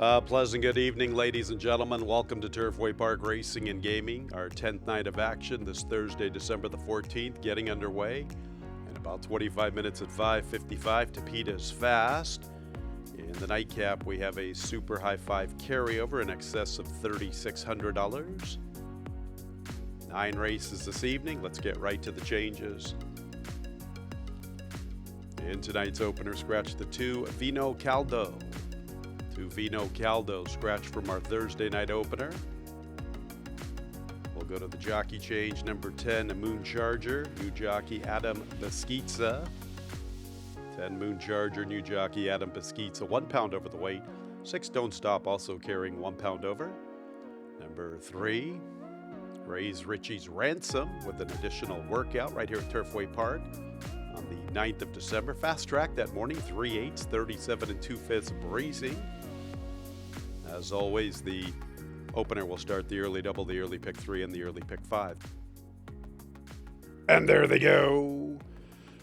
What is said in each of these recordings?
Pleasant good evening, ladies and gentlemen. Welcome to Turfway Park Racing and Gaming, our 10th night of action this Thursday, December the 14th, getting underway. In about 25 minutes at 5:55, Tapeta's Fast. In the nightcap, we have a Super High Five carryover in excess of $3,600. 9 races this evening. Let's get right to the changes. In tonight's opener, scratch the 2 Vino Caldo. 2 Vino Caldo scratch from our Thursday night opener. We'll go to the jockey change, number 10, Moon Charger, new jockey Adam Beschizza. 10 Moon Charger, new jockey Adam Beschizza, 1 pound over the weight. 6 Don't Stop, also carrying 1 pound over. Number 3, Ray's Richie's Ransom with an additional workout right here at Turfway Park on the 9th of December. Fast track that morning, 3/8, 37 2/5 breezing. As always, the opener will start the early double, the early pick 3, and the early pick 5. And there they go.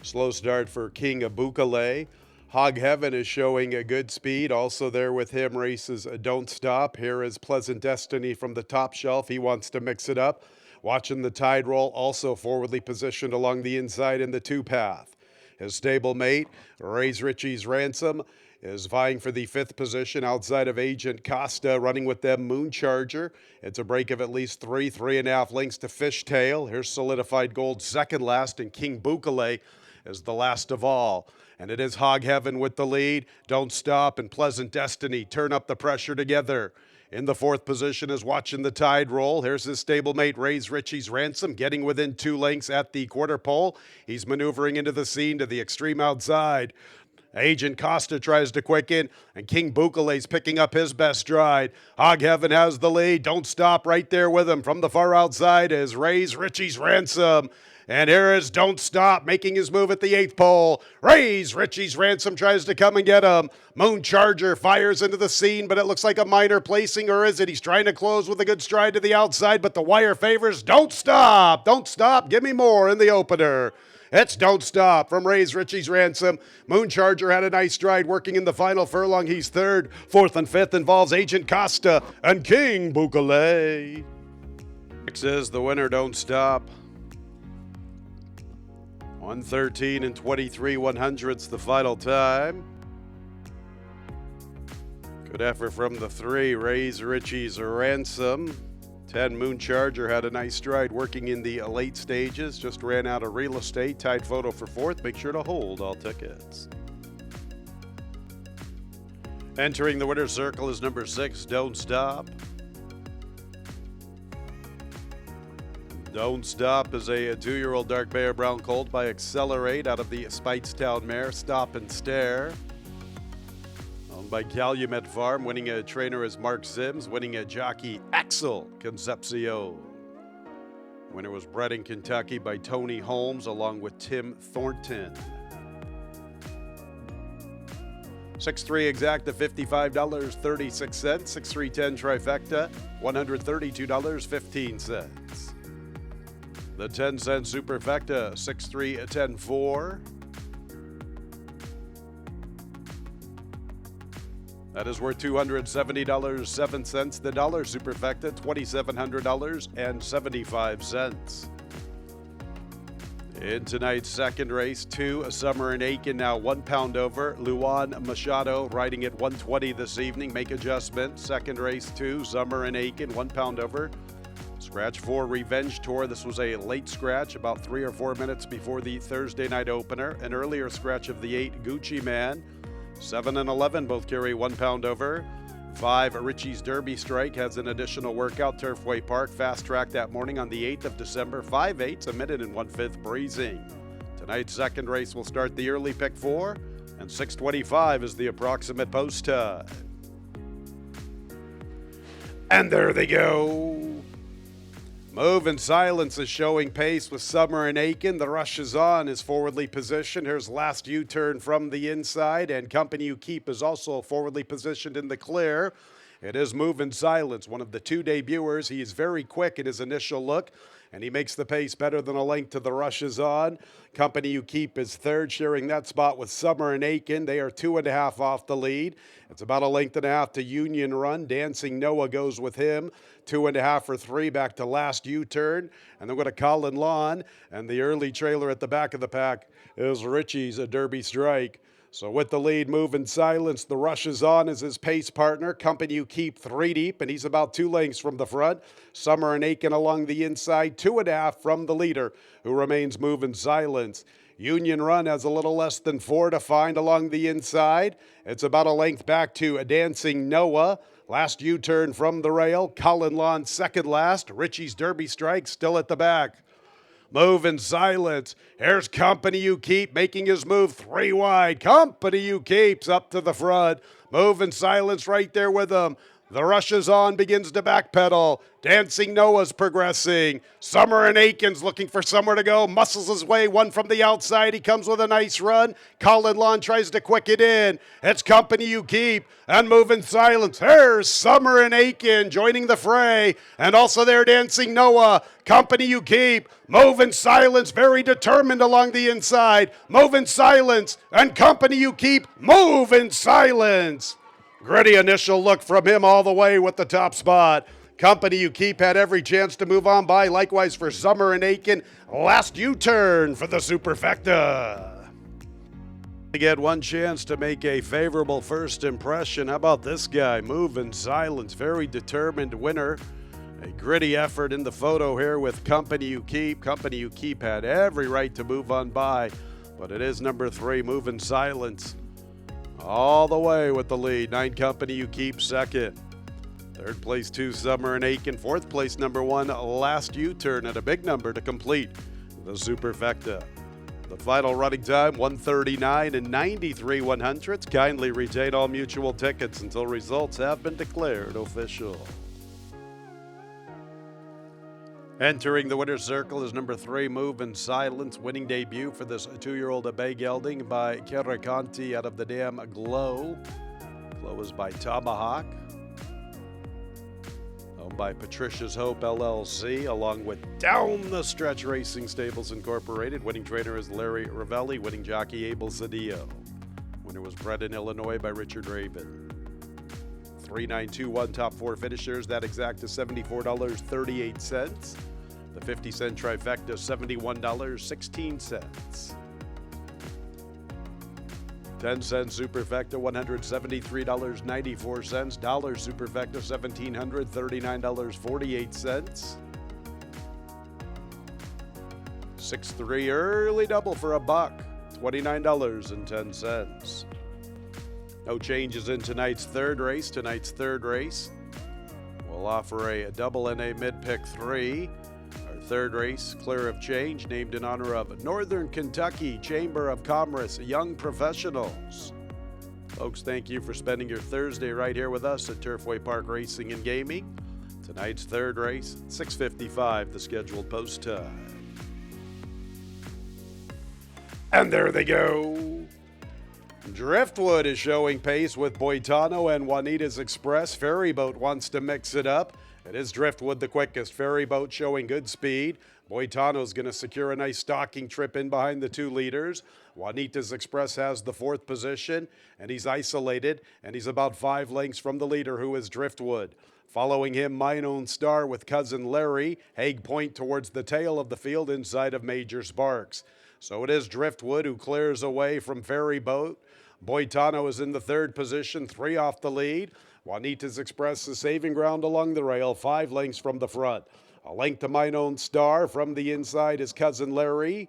Slow start for King Bukale. Hog Heaven is showing a good speed. Also there with him races Don't Stop. Here is Pleasant Destiny from the top shelf. He wants to mix it up. Watching the tide roll, also forwardly positioned along the inside in the 2-path. His stablemate, Ray's Richie's Ransom, is vying for the 5th position outside of Agent Costa, running with them Moon Charger. It's a break of at least 3.5 lengths to Fishtail. Here's Solidified Gold second last, and King Bukale is the last of all. And it is Hog Heaven with the lead. Don't Stop and Pleasant Destiny turn up the pressure together. In the 4th position is Watching the Tide Roll. Here's his stablemate, Ray's Richie's Ransom, getting within 2 lengths at the quarter pole. He's maneuvering into the scene to the extreme outside. Agent Costa tries to quicken, and King Bukale's picking up his best stride. Hog Heaven has the lead. Don't Stop right there with him. From the far outside is Ray's Richie's Ransom. And here is Don't Stop making his move at the 8th pole. Ray's Richie's Ransom tries to come and get him. Moon Charger fires into the scene, but it looks like a minor placing, or is it? He's trying to close with a good stride to the outside, but the wire favors Don't Stop. Don't Stop. Give me more in the opener. It's Don't Stop from Ray's Richie's Ransom. Moon Charger had a nice stride working in the final furlong. He's 3rd. 4th and 5th involves Agent Costa and King Bukale. 6 is the winner, Don't Stop. 1:13 and 23 100ths the final time. Good effort from the 3, Ray's Richie's Ransom. 10 Moon Charger had a nice stride working in the late stages. Just ran out of real estate. Tied photo for 4th. Make sure to hold all tickets. Entering the winner's circle is number 6, Don't Stop. Don't Stop is a 2-year-old dark Bear Brown colt by Accelerate out of the Speightstown mare Stop and Stare. Owned by Calumet Farm. Winning a trainer is Mark Sims. Winning a jockey Axel Concepcion. Winner was bred in Kentucky by Tony Holmes along with Tim Thornton. 6-3 exacta, $55.36. 6-3-10 trifecta, $132.15. The 10-cent superfecta, 6-3-10-4. That is worth $270.07. The dollar superfecta, $2,700.75. In tonight's second race, 2 Summer and Aiken, now 1 pound over. Luan Machado riding at 120 this evening. Make adjustment. Second race, 2 Summer and Aiken, 1 pound over. Scratch 4 Revenge Tour. This was a late scratch, about 3 or 4 minutes before the Thursday night opener. An earlier scratch of the 8 Gucci Man. 7 and 11 both carry 1 pound over. 5 Richie's Derby Strike has an additional workout. Turfway Park fast track that morning on the 8th of December. 5/8, a minute and 1/5 breezing. Tonight's second race will start the early pick 4, and 6:25 is the approximate post time. And there they go. Move and Silence is showing pace with Summer and Aiken. The rush is on, is forwardly positioned. Here's Last U-Turn from the inside, and Company You Keep is also forwardly positioned in the clear. It is Moving Silence, one of the two debuters. He is very quick in his initial look, and he makes the pace better than a length to the Rushes On. Company You Keep is third, sharing that spot with Summer and Aiken. They are 2.5 off the lead. It's about a length and a half to Union Run. Dancing Noah goes with him. 2.5 or 3 back to Last U-Turn. And then we're going to Colin Lawn. And the early trailer at the back of the pack is Richie's a Derby Strike. So with the lead, Moving Silence, the Rushes On is his pace partner. Company You Keep 3 deep, and he's about 2 lengths from the front. Summer and Aiken along the inside, 2.5 from the leader, who remains Moving Silence. Union Run has a little less than 4 to find along the inside. It's about a length back to a Dancing Noah. Last U-Turn from the rail. Colin Lawn second last. Richie's Derby Strike still at the back. Moving Silence. Here's Company You Keep making his move 3 wide. Company You Keep's up to the front. Moving Silence right there with him. The Rushes On begins to backpedal. Dancing Noah's progressing. Summer and Aiken's looking for somewhere to go. Muscles his way, one from the outside. He comes with a nice run. Colin Lawn tries to quick it in. It's Company You Keep and Moving Silence. Here's Summer and Aiken joining the fray. And also there Dancing Noah. Company You Keep. Moving Silence very determined along the inside. Moving Silence and Company You Keep. Moving Silence. Gritty initial look from him all the way with the top spot. Company You Keep had every chance to move on by. Likewise for Summer and Aiken. Last U-Turn for the Superfecta. To get one chance to make a favorable first impression. How about this guy? Moving Silence, very determined winner. A gritty effort in the photo here with Company You Keep. Company You Keep had every right to move on by, but it is number 3, Moving Silence. All the way with the lead. 9 Company You Keep second. Third place 2 Summer and Aiken. Fourth place number 1 Last U-Turn at a big number to complete the Superfecta. The final running time 1:39 and 93 100ths. Kindly retain all mutual tickets until results have been declared official. Entering the winner's circle is number 3, Moving Silence, winning debut for this 2-year-old Bay Gelding by Kerakanti out of the Dam Glow. Glow is by Tomahawk. Owned by Patricia's Hope LLC, along with Down the Stretch Racing Stables Incorporated. Winning trainer is Larry Ravelli, winning jockey Abel Zedillo. Winner was bred in Illinois by Richard Raven. 3921 top 4 finishers, that exact is $74.38. The 50-cent trifecta, $71.16. 10-cent superfecta, $173.94. Dollar superfecta, $1,739.48. 6-3 early double for a buck, $29.10. No changes in tonight's third race. Tonight's third race will offer a double and a mid-pick 3. Our third race, Clear of Change, named in honor of Northern Kentucky Chamber of Commerce Young Professionals. Folks, thank you for spending your Thursday right here with us at Turfway Park Racing and Gaming. Tonight's third race, 6:55, the scheduled post time. And there they go. Driftwood is showing pace with Boitano and Juanita's Express. Ferryboat wants to mix it up. It is Driftwood the quickest. Ferryboat showing good speed. Boitano's going to secure a nice stalking trip in behind the 2 leaders. Juanita's Express has the 4th position, and he's isolated, and he's about 5 lengths from the leader, who is Driftwood. Following him, Mine Own Star with Cousin Larry. Hague Point towards the tail of the field inside of Major Sparks. So it is Driftwood who clears away from Ferryboat. Boitano is in the 3rd position, 3 off the lead. Juanita's Express is saving ground along the rail, 5 lengths from the front. A length to Mine Own Star. From the inside is Cousin Larry.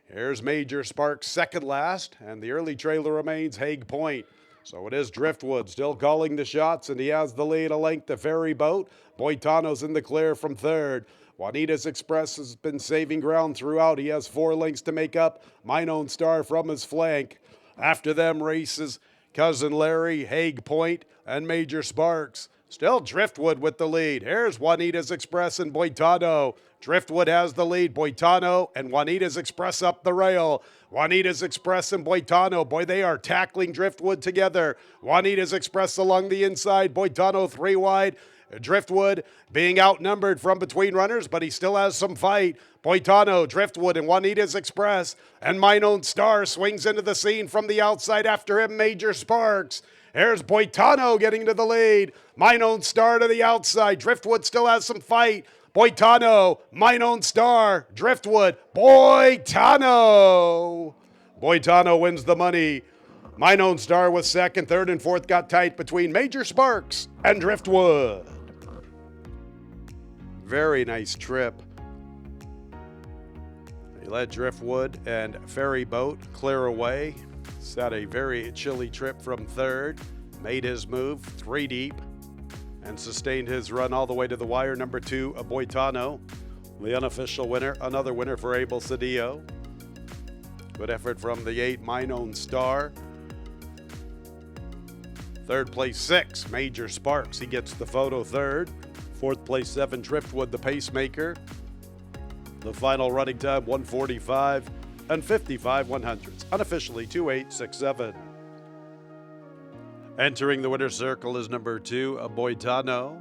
Here's Major Sparks second last, and the early trailer remains Hague Point. So it is Driftwood still calling the shots, and he has the lead a length to Ferryboat. Boitano's in the clear from 3rd. Juanita's Express has been saving ground throughout. He has 4 lengths to make up. Mine Own Star from his flank. After them races Cousin Larry, Hague Point, and Major Sparks. Still Driftwood with the lead. Here's Juanita's Express and Boitano Driftwood has the lead. Boitano and Juanita's Express up the rail. Juanita's Express and Boitano, boy, they are tackling Driftwood together. Juanita's Express along the inside. Boitano 3 wide. Driftwood being outnumbered from between runners, but he still has some fight. Boitano, Driftwood, and Juanita's Express. And Mine Own Star swings into the scene from the outside after him, Major Sparks. Here's Boitano getting to the lead. Mine Own Star to the outside. Driftwood still has some fight. Boitano, Mine Own Star, Driftwood, Boitano. Boitano wins the money. Mine Own Star was second, third, and fourth got tight between Major Sparks and Driftwood. Very nice trip. He let Driftwood and Ferry Boat clear away. Set a very chilly trip from third. Made his move 3 deep and sustained his run all the way to the wire. Number 2, Boitano, the unofficial winner. Another winner for Abel Cedillo. Good effort from the 8, Mine Own Star. Third place 6, Major Sparks. He gets the photo third. Fourth place 7, Driftwood, the pacemaker. The final running time 1:45 and 55 100ths. Unofficially 2:867. Entering the winner's circle is number 2, Boitano,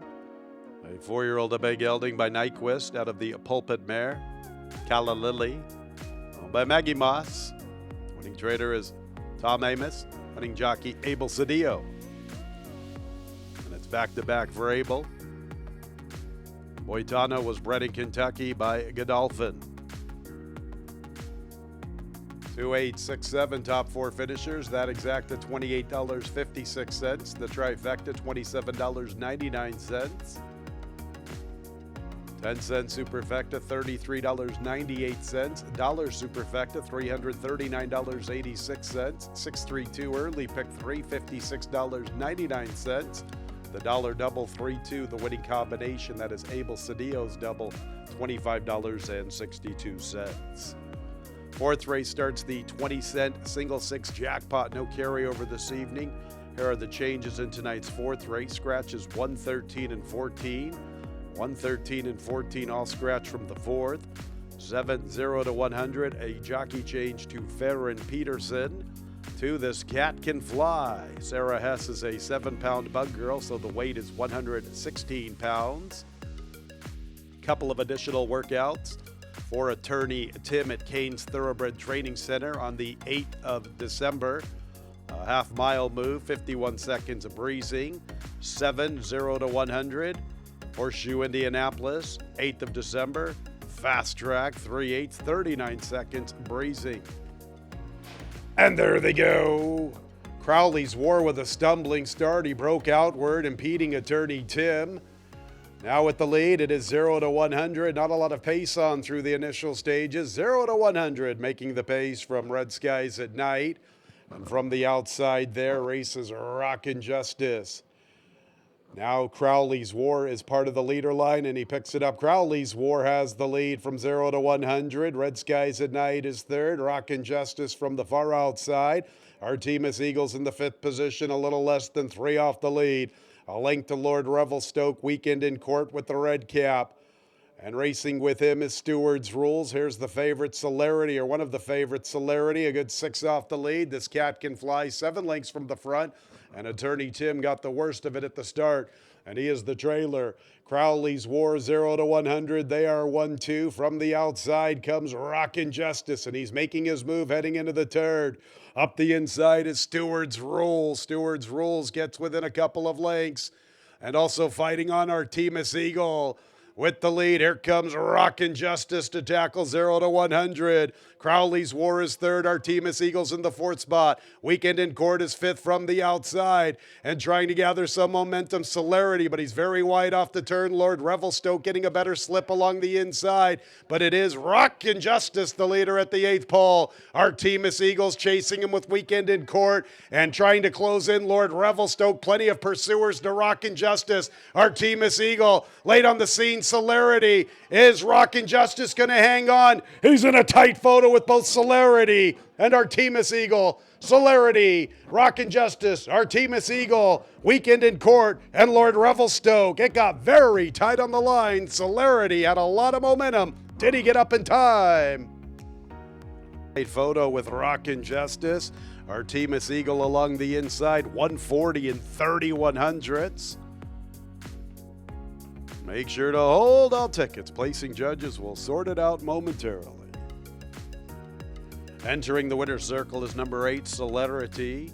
a 4-year-old Abay gelding by Nyquist out of the Pulpit Mare. Calla Lily, owned by Maggie Moss. Winning trader is Tom Amos. Winning jockey Abel Cedillo. And it's back-to-back for Abel. Boitano was bred in Kentucky by Godolphin. 2:867 top 4 finishers. That exacta $28.56. The trifecta $27.99. 10-cent superfecta $33.98. Dollar superfecta $339.86. 632 early pick 3 $56.99. The dollar double 3-2, the winning combination. That is Abel Cedillo's double, $25.62. Fourth race starts the 20-cent single 6 jackpot. No carryover this evening. Here are the changes in tonight's fourth race. Scratches 113 and 14. 113 and 14 all scratch from the fourth. 7-0 to 100. A jockey change to Farron Peterson. 2, This Cat Can Fly. Sarah Hess is a 7-pound bug girl, so the weight is 116 pounds. Couple of additional workouts for attorney Tim at Kane's Thoroughbred Training Center on the 8th of December. A half-mile move, 51 seconds of breezing. 7-0 to 100. Horseshoe Indianapolis, 8th of December. Fast track, 3/8, 39 seconds breezing. And there they go. Crowley's War with a stumbling start. He broke outward, impeding attorney Tim. Now with the lead, it is 0 to 100. Not a lot of pace on through the initial stages. 0 to 100, making the pace from Red Skies at Night. And from the outside there, races Rockin' Justice. Now Crowley's War is part of the leader line, and he picks it up. Crowley's War has the lead from 0 to 100. Red Skies at Night is third. Rockin' Justice from the far outside. Artemis Eagles in the 5th position, a little less than 3 off the lead. A length to Lord Revelstoke, Weekend in Court with the red cap. And racing with him is Steward's Rules. Here's the favorite, Celerity, or one of the favorites, Celerity. A good 6 off the lead. This Cat Can Fly, 7 lengths from the front. And attorney Tim got the worst of it at the start. And he is the trailer. Crowley's War, 0 to 100. They are 1-2. From the outside comes Rockin' Justice, and he's making his move heading into the turn. Up the inside is Steward's Rules. Steward's Rules gets within a couple of lengths. And also fighting on Artemis Eagle. With the lead, here comes Rockin' Justice to tackle 0 to 100. Crowley's War is third. Artemis Eagles in the 4th spot. Weekend in Court is 5th from the outside. And trying to gather some momentum, Celerity, but he's very wide off the turn. Lord Revelstoke getting a better slip along the inside. But it is Rockin' Justice, the leader at the 8th pole. Artemis Eagles chasing him with Weekend in Court and trying to close in Lord Revelstoke. Plenty of pursuers to Rockin' Justice. Artemis Eagle late on the scene, Celerity. Is Rockin' Justice going to hang on? He's in a tight photo with both Celerity and Artemis Eagle. Celerity, Rockin' Justice, Artemis Eagle, Weekend in Court, and Lord Revelstoke. It got very tight on the line. Celerity had a lot of momentum. Did he get up in time? Great photo with Rockin' Justice. Artemis Eagle along the inside, 140 and 31/100ths. Make sure to hold all tickets. Placing judges will sort it out momentarily. Entering the winner's circle is number 8, Celerity.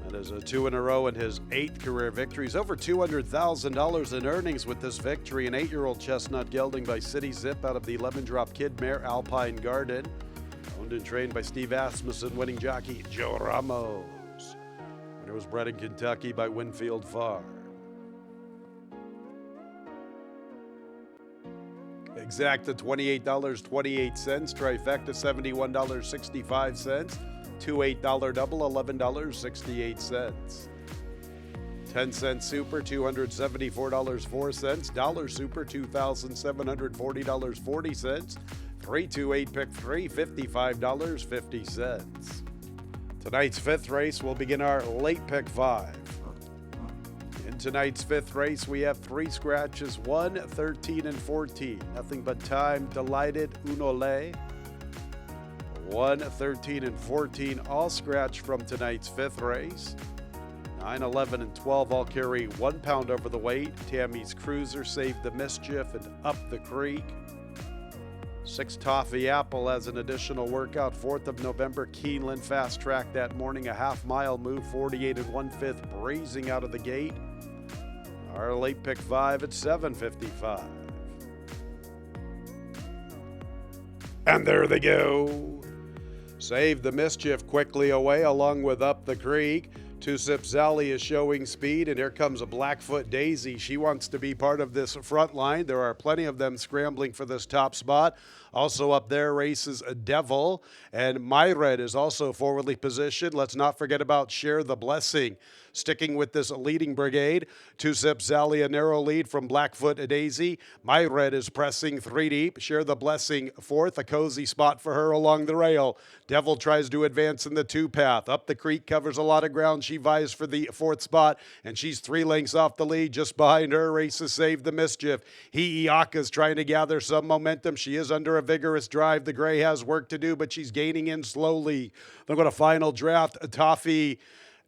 That is a 2 in a row in his 8th career victories. Over $200,000 in earnings with this victory. An 8-year-old chestnut gelding by City Zip out of the Lemon Drop Kid Mare Alpine Garden. Owned and trained by Steve Asmussen, winning jockey Joe Ramos. Winner was bred in Kentucky by Winfield Farm. Exacta $28.28, trifecta $71.65, 2 $8 double $11.68. 10-cent super $274.04, dollar super $2,740.40, 328 pick 3 $55.50. Tonight's 5th race will begin our late pick 5. In tonight's 5th race, we have 3 scratches, 1, 13, and 14. Nothing but time, delighted, unole. 1, 13, and 14 all scratch from tonight's 5th race. 9, 11, and 12 all carry 1 pound over the weight. Tammy's Cruiser, Save the Mischief, and Up the Creek. 6, Toffee Apple has an additional workout. 4th of November, Keeneland Fast Track that morning. A half-mile move, 48 1/5, breezing out of the gate. Our late pick 5 at $7.55. And there they go. Save the Mischief quickly away along with Up the Creek. Two Sip Sally is showing speed, and here comes a Blackfoot Daisy. She wants to be part of this front line. There are plenty of them scrambling for this top spot. Also up there races a Devil, and Myred is also forwardly positioned. Let's not forget about Share the Blessing. Sticking with this leading brigade, Two Sip Sally, a narrow lead from Blackfoot Daisy. Myred is pressing 3 deep. Share the Blessing 4th, a cozy spot for her along the rail. Devil tries to advance in the 2 path. Up the Creek covers a lot of ground. She vies for the 4th spot, and she's 3 lengths off the lead. Just behind her races Save the Mischief. Iaka's trying to gather some momentum. She is under a vigorous drive. The gray has work to do, but she's gaining in slowly. They're going to final draft Toffee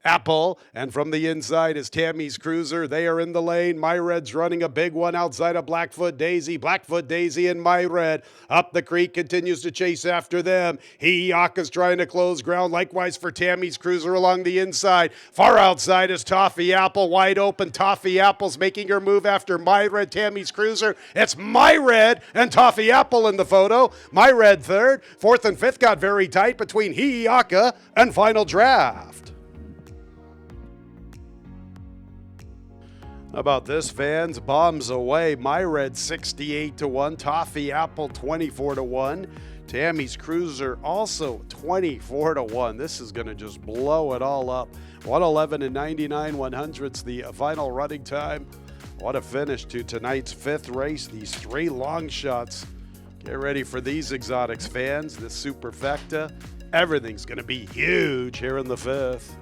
Apple, and from the inside is Tammy's Cruiser. They are in the lane. Myred's running a big one outside of Blackfoot Daisy. Blackfoot Daisy and Myred. Up the Creek continues to chase after them. Iaka's trying to close ground. Likewise for Tammy's Cruiser along the inside. Far outside is Toffee Apple. Wide open. Toffee Apple's making her move after Myred, Tammy's Cruiser. It's Myred and Toffee Apple in the photo. Myred 3rd. 4th and 5th got very tight between Iaka and final draft. How about this, fans? Bombs away. Myred 68-1. Toffee Apple 24-1. Tammy's Cruiser also 24-1. This is going to just blow it all up. 111 and 99 100ths, the final running time. What a finish to tonight's 5th race. These 3 long shots. Get ready for these exotics, fans. This superfecta. Everything's going to be huge here in the 5th.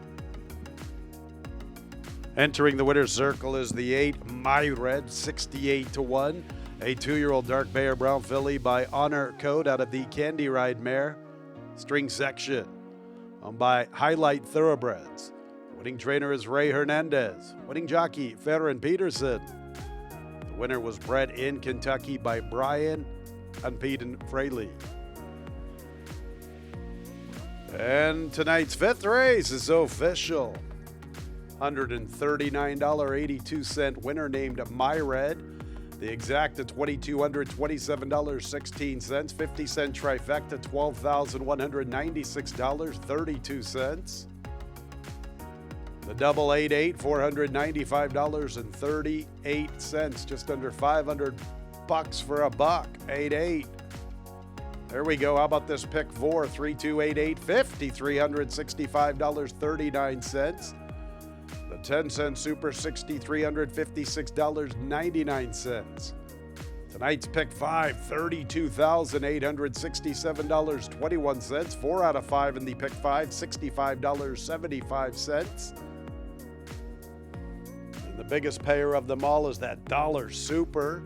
Entering the winner's circle is the 8, Myred, 68-1. A 2-year-old dark Bear Brown filly by Honor Code out of the Candy Ride mare. String section owned by Highlight Thoroughbreds. Winning trainer is Ray Hernandez. Winning jockey, Farron Peterson. The winner was bred in Kentucky by Brian and Peden Fraley. And tonight's 5th race is official. $139.82 winner named Myred. The exacta $2,227.16. 50-cent trifecta $12,196.32. The double 8-8 $495.38. Just under $500 for a buck. 8-8. There we go. How about this pick 4? 3288 $5,365.39. The The 10-cent Super, $6,356.99. Tonight's pick 5, $32,867.21. 4 out of 5 in the pick 5, $65.75. And the biggest payer of them all is that dollar Super.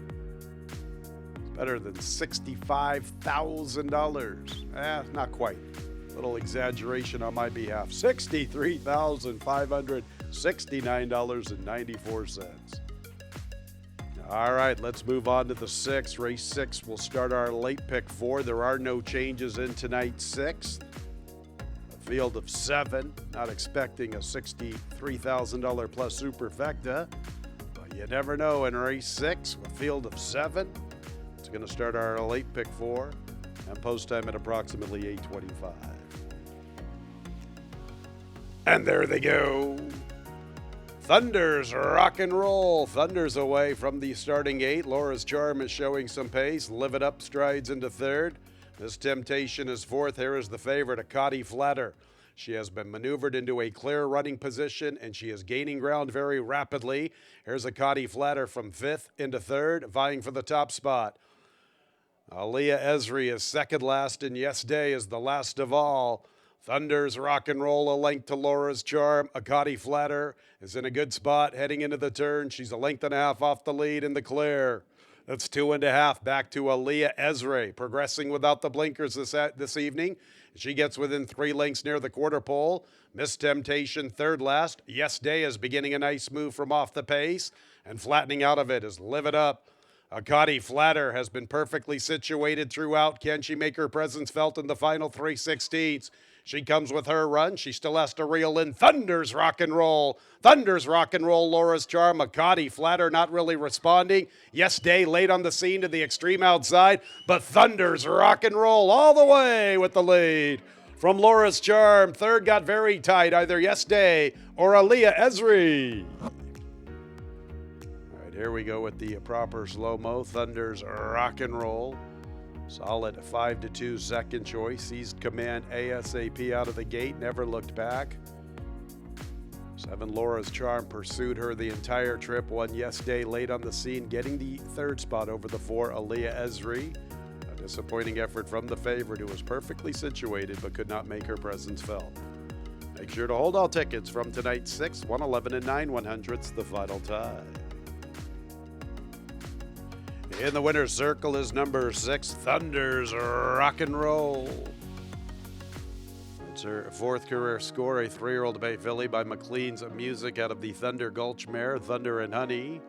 It's better than $65,000. Not quite. Little exaggeration on my behalf. $63,569.94. All right, let's move on to the 6. Race 6, we'll start our late pick 4. There are no changes in tonight's 6. A field of 7. Not expecting a $63,000 plus superfecta, but you never know in race 6 with field of 7. It's going to start our late pick 4 and post time at approximately 8:25. And there they go. Thunder's rock and roll. Thunder's away from the starting 8. Laura's Charm is showing some pace. Live It Up strides into 3rd. This Temptation is 4th. Here is the favorite, Akati Flatter. She has been maneuvered into a clear running position, and she is gaining ground very rapidly. Here's Akati Flatter from 5th into 3rd, vying for the top spot. Aaliyah Esri is second last, and Yes Day is the last of all. Thunder's rock and roll a length to Laura's Charm. Akati Flatter is in a good spot heading into the turn. She's a length and a half off the lead in the clear. That's 2.5 back to Aaliyah Esri, progressing without the blinkers this evening. She gets within 3 lengths near the quarter pole. Miss Temptation third last. Yes Day is beginning a nice move from off the pace, and flattening out of it is Live It Up. Akati Flatter has been perfectly situated throughout. Can she make her presence felt in the final 3/16? She comes with her run. She still has to reel in Thunder's rock and roll. Thunder's rock and roll, Laura's Charm. Akati Flatter not really responding. Yes Day late on the scene to the extreme outside, but Thunder's rock and roll all the way with the lead. From Laura's Charm, third got very tight, either Yes Day or Aaliyah Esri. Here we go with the proper slow-mo. Thunder's rock and roll. Solid 5-2 second choice. Seized command ASAP out of the gate. Never looked back. 7 Laura's Charm pursued her the entire trip. 1 Yes Day late on the scene, getting the third spot over the 4 Aaliyah Esri. A disappointing effort from the favorite, who was perfectly situated but could not make her presence felt. Make sure to hold all tickets from tonight's 6, 111 and 9/100ths, the final time. In the winner's circle is number 6, Thunder's rock and roll. It's her 4th career score, a 3-year-old Bay filly by McLean's Music out of the Thunder Gulch mare, Thunder and Honey.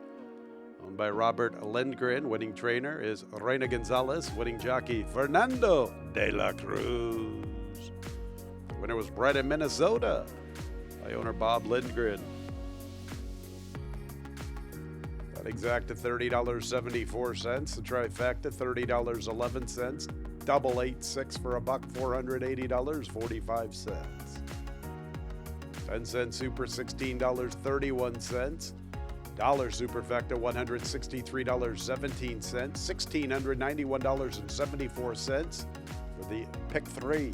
Owned by Robert Lindgren. Winning trainer is Reina Gonzalez. Winning jockey, Fernando de la Cruz. The winner was bred in Minnesota by owner Bob Lindgren. Exacta $30.74. The trifecta $30.11. Double 8-6 for $1,480.45. 10-cent Super $16.31. Dollar Superfecta $163.17. $1,691.74 for the pick 3.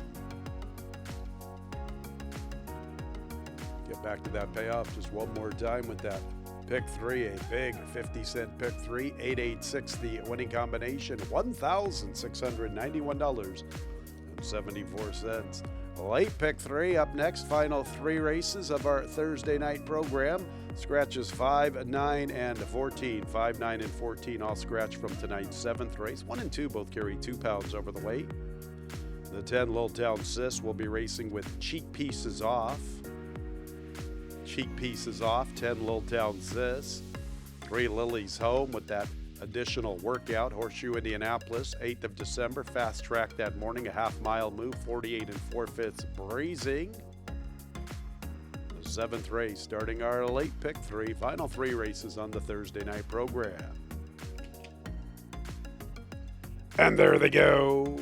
Get back to that payoff just one more time with that. Pick 3, a big 50-cent pick 3, 886, the winning combination, $1,691.74. Late pick 3 up next, final 3 races of our Thursday night program. Scratches 5, 9, and 14. 5, 9, and 14 all scratch from tonight's 7th race. 1 and 2 both carry 2 pounds over the weight. The 10 Little Town Sis will be racing with Cheek Pieces Off. Cheek Pieces Off, 10 Little Town Sis. 3 Lily's Home with that additional workout. Horseshoe Indianapolis, 8th of December. Fast track that morning, a half-mile move, 48 4/5 breezing. The 7th race, starting our late pick 3. Final 3 races on the Thursday night program. And there they go.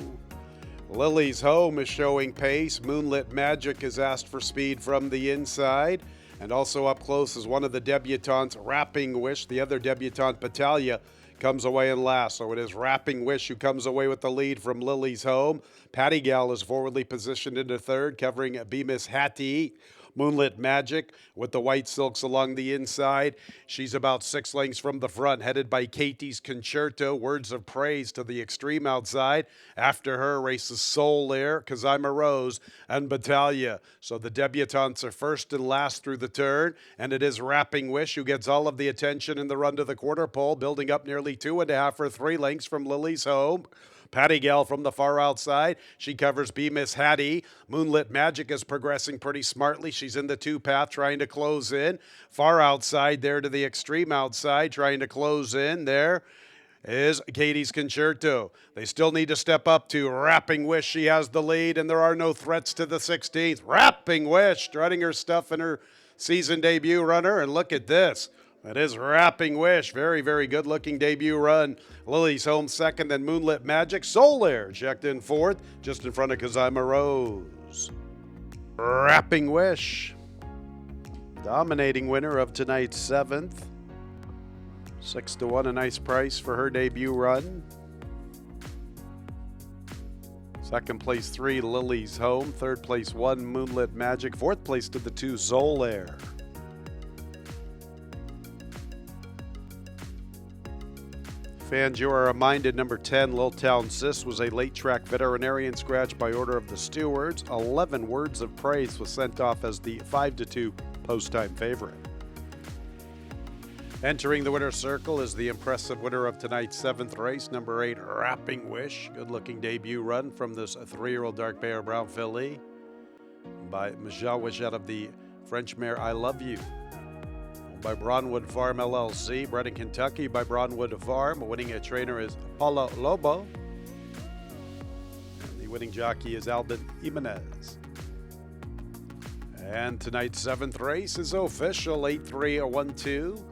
Lily's Home is showing pace. Moonlit Magic has asked for speed from the inside. And also up close is one of the debutantes, Rapping Wish. The other debutante, Battaglia, comes away in last. So it is Rapping Wish who comes away with the lead from Lily's Home. Patty Gal is forwardly positioned into 3rd, covering Bemis Hattie. Moonlit Magic with the white silks along the inside. She's about 6 lengths from the front, headed by Katie's Concerto. Words of praise to the extreme outside. After her races Soul Air, Kazima Rose, and Battaglia. So the debutantes are first and last through the turn, and it is Rapping Wish who gets all of the attention in the run to the quarter pole, building up nearly 2.5 or 3 lengths from Lily's Home. Patty Gal from the far outside. She covers B Miss Hattie. Moonlit Magic is progressing pretty smartly. She's in the 2-path trying to close in. Far outside there to the extreme outside trying to close in. There is Katie's Concerto. They still need to step up to Rapping Wish. She has the lead, and there are no threats to the 16th. Rapping Wish strutting her stuff in her season debut runner, and look at this. That is Rapping Wish. Very, very good-looking debut run. Lily's Home second, then Moonlit Magic. Soul Air checked in fourth, just in front of Kazima Rose. Rapping Wish, dominating winner of tonight's 7th. 6-1, a nice price for her debut run. Second place 3, Lily's Home. Third place 1, Moonlit Magic. Fourth place to the 2, Soul Air. Fans, you are reminded number 10, Little Town Sis, was a late track veterinarian scratch by order of the stewards. 11 words of praise was sent off as the 5-2 post-time favorite. Entering the winner's circle is the impressive winner of tonight's 7th race, number 8, Rapping Wish. Good-looking debut run from this 3-year-old dark Bear Brown filly by Michelle Wish out of the French mare I Love You. By Brownwood Farm LLC, bred in Kentucky by Brownwood Farm. Winning a trainer is Paulo Lobo. And the winning jockey is Albin Jimenez. And tonight's 7th race is official, 8-3-1-2.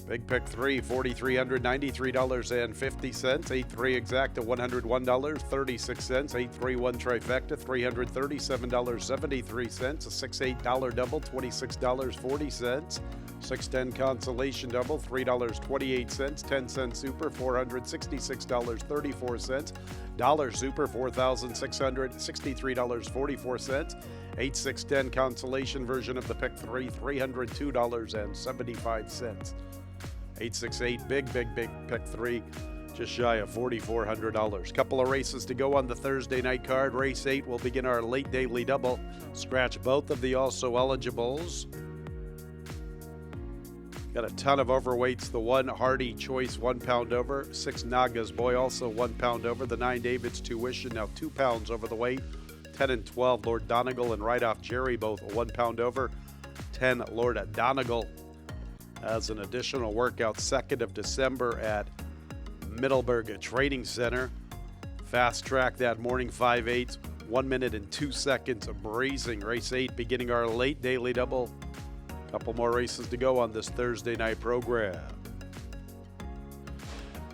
Big pick 3, $4,393.50. 8-3 exacta, $101.36. 8-3-1 trifecta, $337.73. A 6-8 double, $26.40. 6-10 consolation double, $3.28. 10-cent super, $466.34. Dollar super, $4,663.44. 8-6-10 consolation version of the pick 3, $302.75. 868 big pick 3, just shy of $4,400. Couple of races to go on the Thursday night card. Race 8 will begin our late daily double. Scratch both of the also eligibles. Got a ton of overweights. The 1 Hardy Choice, 1 pound over. 6 Naga's Boy, also 1 pound over. The 9 David's Tuition, now 2 pounds over the weight. 10 and 12 Lord Donegal and Right Off Jerry, both 1 pound over. 10 Lord Donegal as an additional workout, 2nd of December at Middleburg Training Center. Fast track that morning, 5/8, 1 minute and 2 seconds of breezing. Race 8 beginning our late daily double. Couple more races to go on this Thursday night program.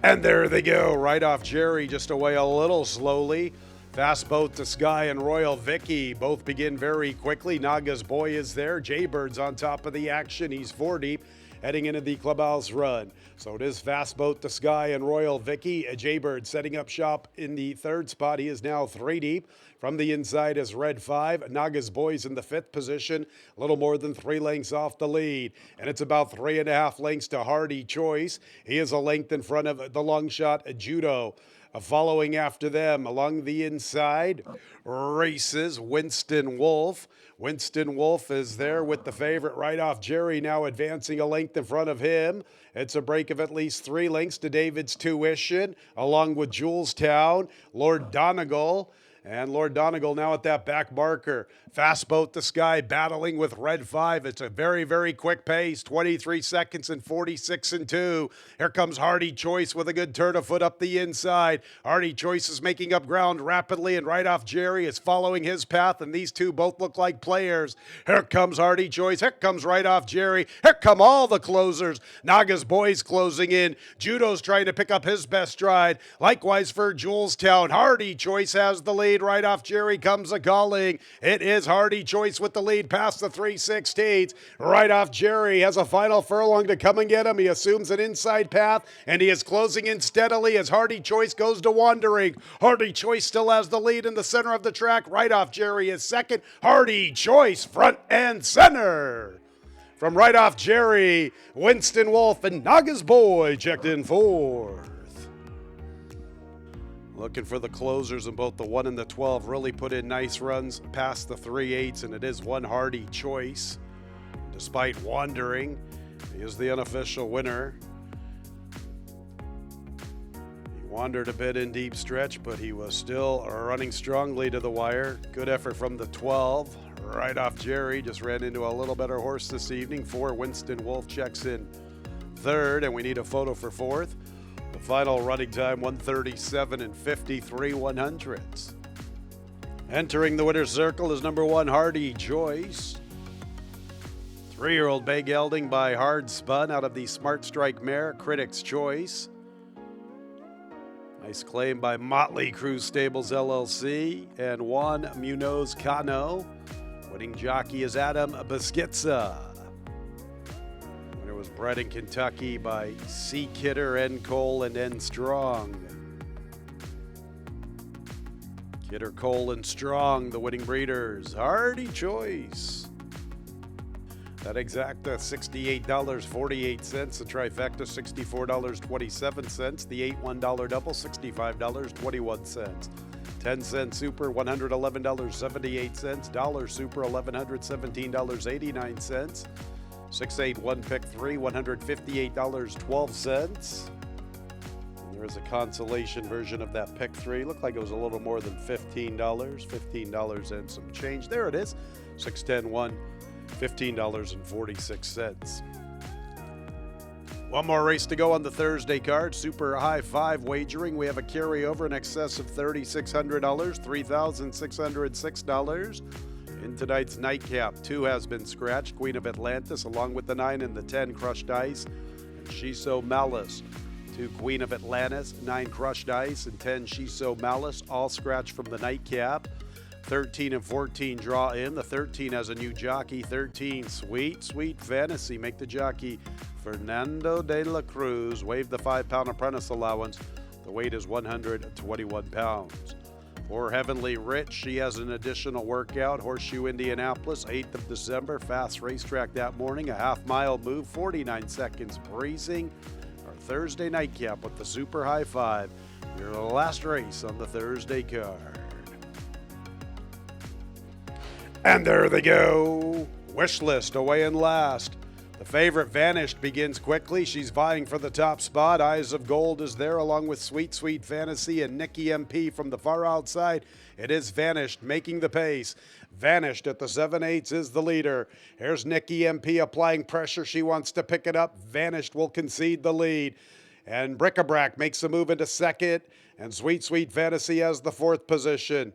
And there they go, Right Off Jerry just away a little slowly. Fast Boat to Sky and Royal Vicky both begin very quickly. Naga's Boy is there. Jaybird's on top of the action. He's 4 deep, heading into the clubhouse run. So it is Fast Boat to Sky and Royal Vicky. Jaybird setting up shop in the 3rd spot. He is now 3 deep. From the inside is Red 5. Naga's Boy's in the 5th position, a little more than 3 lengths off the lead. And it's about 3.5 lengths to Hardy Choice. He is a length in front of the long shot Judo. Following after them along the inside races Winston Wolf. Winston Wolf is there with the favorite Right Off Jerry, now advancing a length in front of him. It's a break of at least 3 lengths to David's Tuition, along with Julestown, Lord Donegal. And Lord Donegal now at that back marker. Fast Boat to Sky battling with Red 5. It's a very, very quick pace. 23 seconds and 46 and 2. Here comes Hardy Choice with a good turn of foot up the inside. Hardy Choice is making up ground rapidly, and Right Off Jerry is following his path, and these two both look like players. Here comes Hardy Choice. Here comes Right Off Jerry. Here come all the closers. Naga's Boys closing in. Judo's trying to pick up his best stride. Likewise for Julestown. Hardy Choice has the lead. lead. Right off Jerry comes a calling. It is Hardy Choice with the lead past the 3/16. Right off Jerry has a final furlong to come and get him. He assumes an inside path, and he is closing in steadily as Hardy Choice goes to Wandering. Hardy Choice still has the lead in the center of the track. Right off Jerry is second. Hardy Choice front and center. From right off Jerry, Winston Wolf and Naga's Boy checked in fourth. Looking for the closers in both the 1 and the 12. Really put in nice runs past the 3/8, and it is one Hardy Choice. Despite wandering, he is the unofficial winner. He wandered a bit in deep stretch, but he was still running strongly to the wire. Good effort from the 12. Right off Jerry, just ran into a little better horse this evening. 4, Winston Wolf checks in third, and we need a photo for fourth. The final running time, 1:37 and 53 100ths. Entering the winner's circle is number 1, Hardy Choice. 3-year-old Bay Gelding by Hard Spun out of the Smart Strike mare, Critic's Choice. Nice claim by Motley Crue Stables LLC and Juan Munoz Cano. Winning jockey is Adam Beschizza. Winner was bred in Kentucky by C. Kidder, N. Cole, and N. Strong. Kidder, Cole, and Strong, the winning breeders. Hardy Choice. That exacta $68.48. The trifecta $64.27. The $8 double $65.21. 10-cent super, $111.78. Dollar super, $1,117.89. 681 pick 3, $158.12. There is a consolation version of that pick 3. Looked like it was a little more than $15 and some change. There it is. 610-1, $15.46. One more race to go on the Thursday card. Super High 5 wagering. We have a carryover in excess of $3,600, $3,606. In tonight's nightcap, 2 has been scratched. Queen of Atlantis, along with the 9 and the 10, Crushed Ice. And Shiso Malice. 2, Queen of Atlantis, 9, Crushed Ice, and 10, Shiso Malice, all scratched from the nightcap. 13 and 14 draw in. The 13 has a new jockey. 13, Sweet Fantasy. Make the jockey Fernando de la Cruz. Waive the 5-pound apprentice allowance. The weight is 121 pounds. For Heavenly Rich, she has an additional workout. Horseshoe Indianapolis, 8th of December. Fast racetrack that morning. A half-mile move, 49 seconds breezing. Our Thursday nightcap with the Super High 5. Your last race on the Thursday card. And there they go. Wish List away in last. The favorite Vanished begins quickly. She's vying for the top spot. Eyes of Gold is there along with Sweet Fantasy and Nikki MP from the far outside. It is Vanished making the pace. Vanished at the 7/8 is the leader. Here's Nikki MP applying pressure. She wants to pick it up. Vanished will concede the lead. And Bric-a-Brac makes a move into second. And Sweet Fantasy has the 4th position.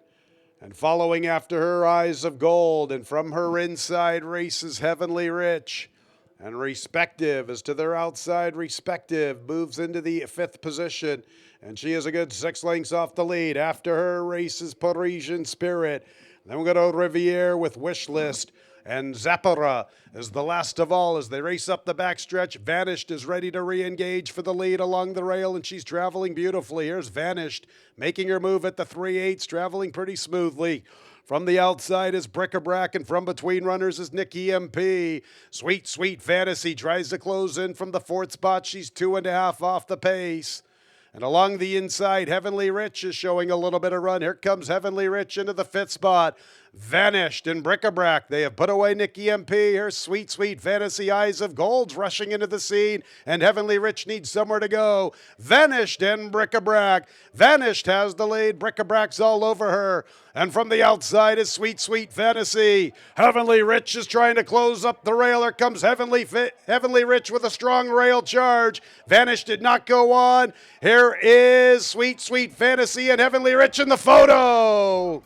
And following after her, Eyes of Gold, and from her inside races Heavenly Rich. And Respective is to their outside. Respective moves into the 5th position, and she is a good 6 lengths off the lead. After her races Parisian Spirit. Then we'll go to Riviere with Wish List. And Zappara is the last of all as they race up the backstretch. Vanished is ready to re-engage for the lead along the rail, and she's traveling beautifully. Here's Vanished making her move at the 3/8, traveling pretty smoothly. From the outside is Bric-a-Brac, and from between runners is Nikki MP. Sweet Fantasy tries to close in from the 4th spot. She's 2.5 off the pace. And along the inside, Heavenly Rich is showing a little bit of run. Here comes Heavenly Rich into the 5th spot. Vanished and Bric-a-Brac. They have put away Nikki MP. Here's Sweet Fantasy. Eyes of Gold's rushing into the scene, and Heavenly Rich needs somewhere to go. Vanished and Bric-a-Brac. Vanished has the lead. Bric-a-Brac's all over her. And from the outside is Sweet Fantasy. Heavenly Rich is trying to close up the rail. Here comes Heavenly Rich with a strong rail charge. Vanished did not go on. Here is Sweet Fantasy and Heavenly Rich in the photo.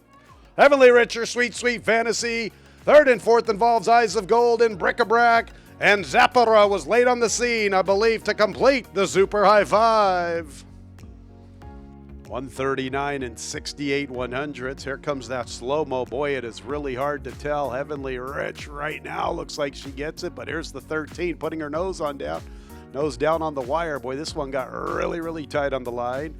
Heavenly Rich or Sweet Fantasy. 3rd and 4th involves Eyes of Gold and Bric-a-Brac. And Zappara was late on the scene, I believe, to complete the Super High 5. 139 and 68 100s. Here comes that slow-mo. Boy, it is really hard to tell. Heavenly Rich right now looks like she gets it, but here's the 13 putting her nose down on the wire. Boy, this one got really, really tight on the line.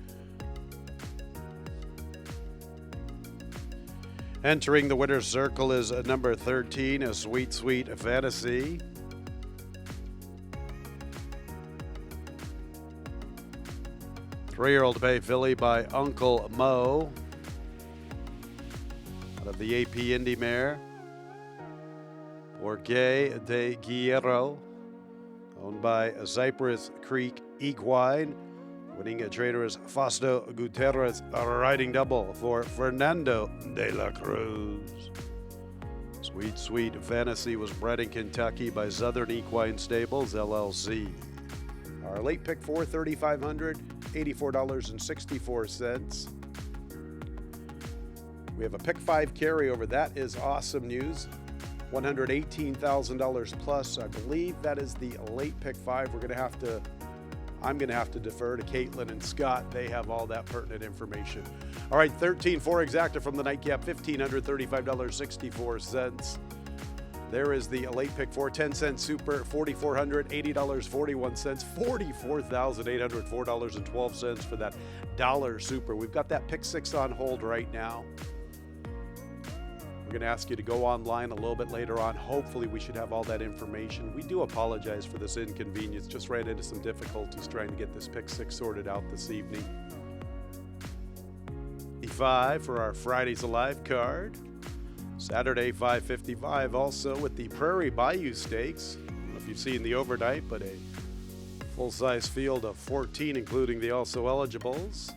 Entering the winner's circle is number 13, a Sweet Sweet Fantasy. Three-year-old Bay Filly by Uncle Mo out of the AP Indy Mare. Porque de Guerrero, owned by Cypress Creek Equine. Winning trainer is Fausto Gutierrez, a riding double for Fernando de la Cruz. Sweet Sweet Fantasy was bred in Kentucky by Southern Equine Stables, LLC. Our late pick for $3,500, $84.64. We have a pick 5 carryover. That is awesome news. $118,000 plus. I believe that is the late pick 5. I'm going to have to defer to Caitlin and Scott. They have all that pertinent information. All right, 13-4 exacta from the nightcap, $1,535.64. There is the late pick 4, 10-cent super, $4,400, $80.41, $44,804.12 for that dollar super. We've got that pick 6 on hold right now. We're going to ask you to go online a little bit later on. Hopefully we should have all that information. We do apologize for this inconvenience. Just ran into some difficulties trying to get this pick 6 sorted out this evening. 5 for our Fridays Alive card. Saturday 5:55 also with the Prairie Bayou Stakes. I don't know if you've seen the overnight, but a full-size field of 14, including the also eligibles.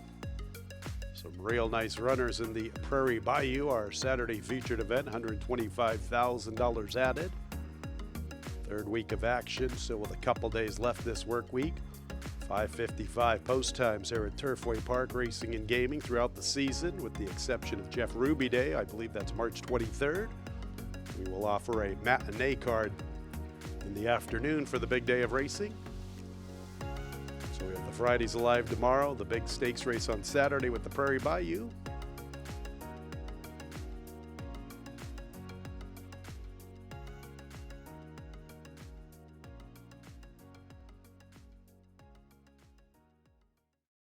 Some real nice runners in the Prairie Bayou. Our Saturday featured event, $125,000 added. Third week of action, still with a couple days left this work week. 5:55 post times here at Turfway Park Racing and Gaming throughout the season, with the exception of Jeff Ruby Day. I believe that's March 23rd. We will offer a matinee card in the afternoon for the big day of racing. So we have the Fridays Alive tomorrow, the big stakes race on Saturday with the Prairie Bayou.